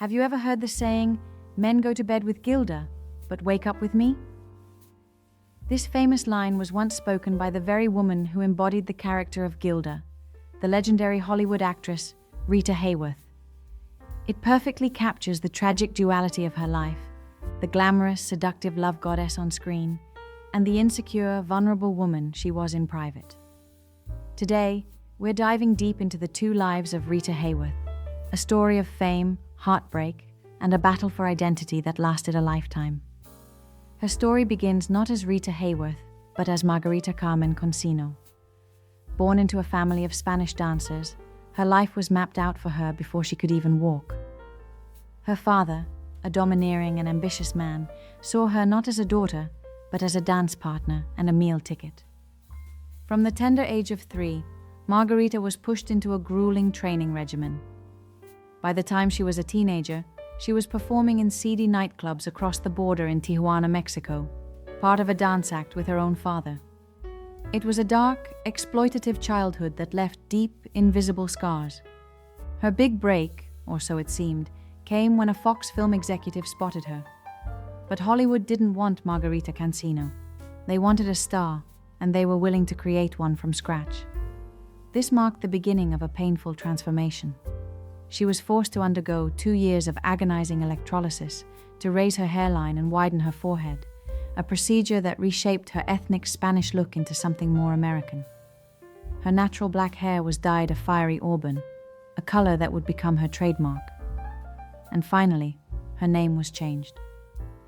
Have you ever heard the saying, "Men go to bed with Gilda, but wake up with me"? This famous line was once spoken by the very woman who embodied the character of Gilda, the legendary Hollywood actress Rita Hayworth. It perfectly captures the tragic duality of her life, the glamorous, seductive love goddess on screen, and the insecure, vulnerable woman she was in private. Today, we're diving deep into the two lives of Rita Hayworth, a story of fame, heartbreak, and a battle for identity that lasted a lifetime. Her story begins not as Rita Hayworth, but as Margarita Carmen Cansino. Born into a family of Spanish dancers, her life was mapped out for her before she could even walk. Her father, a domineering and ambitious man, saw her not as a daughter, but as a dance partner and a meal ticket. From the tender age of 3, Margarita was pushed into a grueling training regimen. By the time she was a teenager, she was performing in seedy nightclubs across the border in Tijuana, Mexico, part of a dance act with her own father. It was a dark, exploitative childhood that left deep, invisible scars. Her big break, or so it seemed, came when a Fox film executive spotted her. But Hollywood didn't want Margarita Cansino. They wanted a star, and they were willing to create one from scratch. This marked the beginning of a painful transformation. She was forced to undergo 2 years of agonizing electrolysis to raise her hairline and widen her forehead, a procedure that reshaped her ethnic Spanish look into something more American. Her natural black hair was dyed a fiery auburn, a color that would become her trademark. And finally, her name was changed.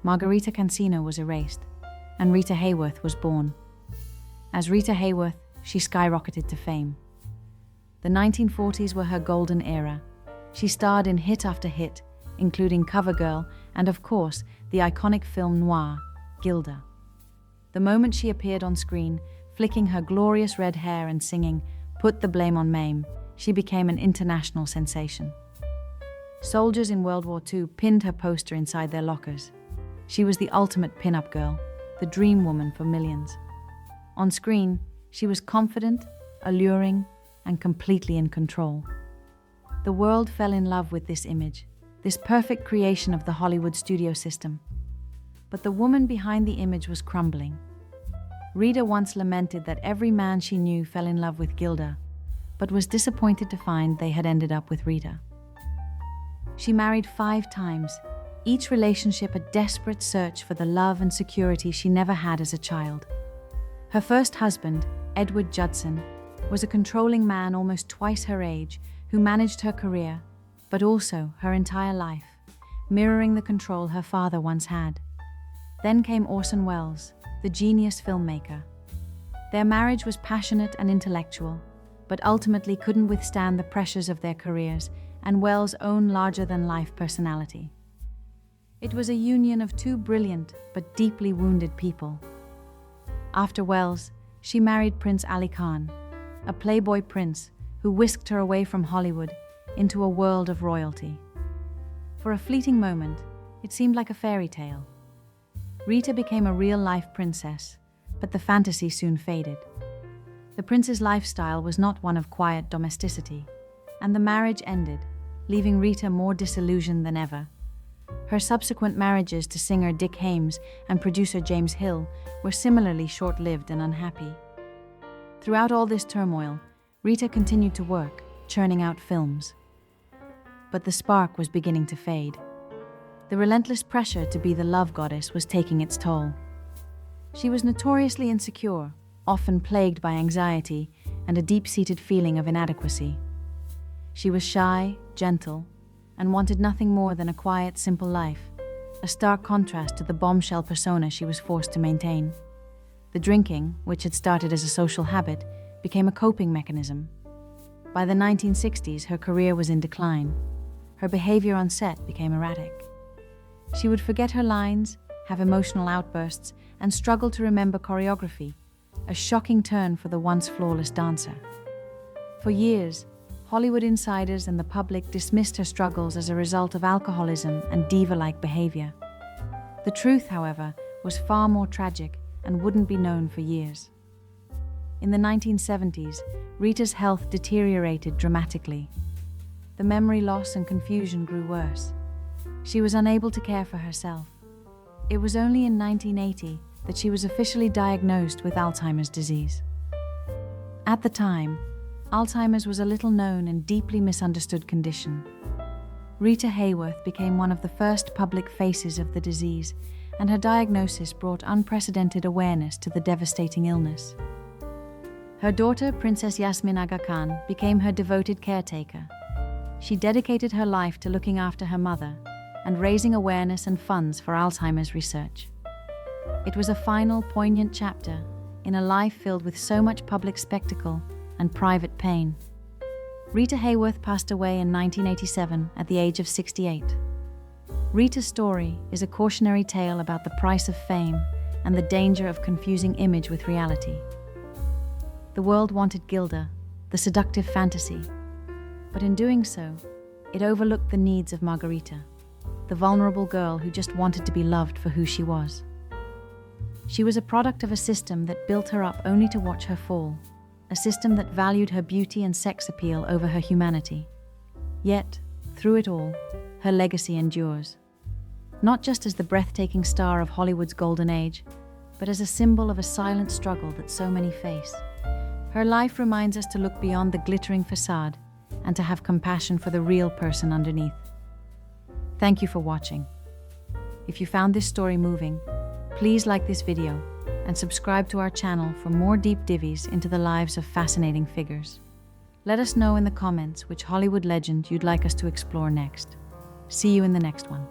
Margarita Cansino was erased, and Rita Hayworth was born. As Rita Hayworth, she skyrocketed to fame. The 1940s were her golden era. She starred in hit after hit, including CoverGirl and, of course, the iconic film noir, Gilda. The moment she appeared on screen, flicking her glorious red hair and singing "Put the Blame on Mame," she became an international sensation. Soldiers in World War II pinned her poster inside their lockers. She was the ultimate pin-up girl, the dream woman for millions. On screen, she was confident, alluring, and completely in control. The world fell in love with this image, this perfect creation of the Hollywood studio system. But the woman behind the image was crumbling. Rita once lamented that every man she knew fell in love with Gilda, but was disappointed to find they had ended up with Rita. She married 5 times, each relationship a desperate search for the love and security she never had as a child. Her first husband, Edward Judson, was a controlling man almost twice her age who managed her career, but also her entire life, mirroring the control her father once had. Then came Orson Welles, the genius filmmaker. Their marriage was passionate and intellectual, but ultimately couldn't withstand the pressures of their careers and Welles' own larger-than-life personality. It was a union of 2 brilliant but deeply wounded people. After Welles, she married Prince Ali Khan, a playboy prince who whisked her away from Hollywood into a world of royalty. For a fleeting moment, it seemed like a fairy tale. Rita became a real-life princess, but the fantasy soon faded. The prince's lifestyle was not one of quiet domesticity, and the marriage ended, leaving Rita more disillusioned than ever. Her subsequent marriages to singer Dick Haymes and producer James Hill were similarly short-lived and unhappy. Throughout all this turmoil, Rita continued to work, churning out films. But the spark was beginning to fade. The relentless pressure to be the love goddess was taking its toll. She was notoriously insecure, often plagued by anxiety and a deep-seated feeling of inadequacy. She was shy, gentle, and wanted nothing more than a quiet, simple life, a stark contrast to the bombshell persona she was forced to maintain. The drinking, which had started as a social habit, became a coping mechanism. By the 1960s, her career was in decline. Her behavior on set became erratic. She would forget her lines, have emotional outbursts, and struggle to remember choreography, a shocking turn for the once flawless dancer. For years, Hollywood insiders and the public dismissed her struggles as a result of alcoholism and diva-like behavior. The truth, however, was far more tragic and wouldn't be known for years. In the 1970s, Rita's health deteriorated dramatically. The memory loss and confusion grew worse, She was unable to care for herself. It was only in 1980 that she was officially diagnosed with Alzheimer's disease. At the time, Alzheimer's was a little-known and deeply misunderstood condition. Rita Hayworth became one of the first public faces of the disease, and her diagnosis brought unprecedented awareness to the devastating illness. Her daughter, Princess Yasmin Aga Khan, became her devoted caretaker. She dedicated her life to looking after her mother and raising awareness and funds for Alzheimer's research. It was a final, poignant chapter in a life filled with so much public spectacle and private pain. Rita Hayworth passed away in 1987 at the age of 68. Rita's story is a cautionary tale about the price of fame and the danger of confusing image with reality. The world wanted Gilda, the seductive fantasy, but in doing so, it overlooked the needs of Margarita, the vulnerable girl who just wanted to be loved for who she was. She was a product of a system that built her up only to watch her fall, a system that valued her beauty and sex appeal over her humanity. Yet, through it all, her legacy endures. Not just as the breathtaking star of Hollywood's golden age, but as a symbol of a silent struggle that so many face. Her life reminds us to look beyond the glittering facade and to have compassion for the real person underneath. Thank you for watching. If you found this story moving, please like this video and subscribe to our channel for more deep dives into the lives of fascinating figures. Let us know in the comments which Hollywood legend you'd like us to explore next. See you in the next one.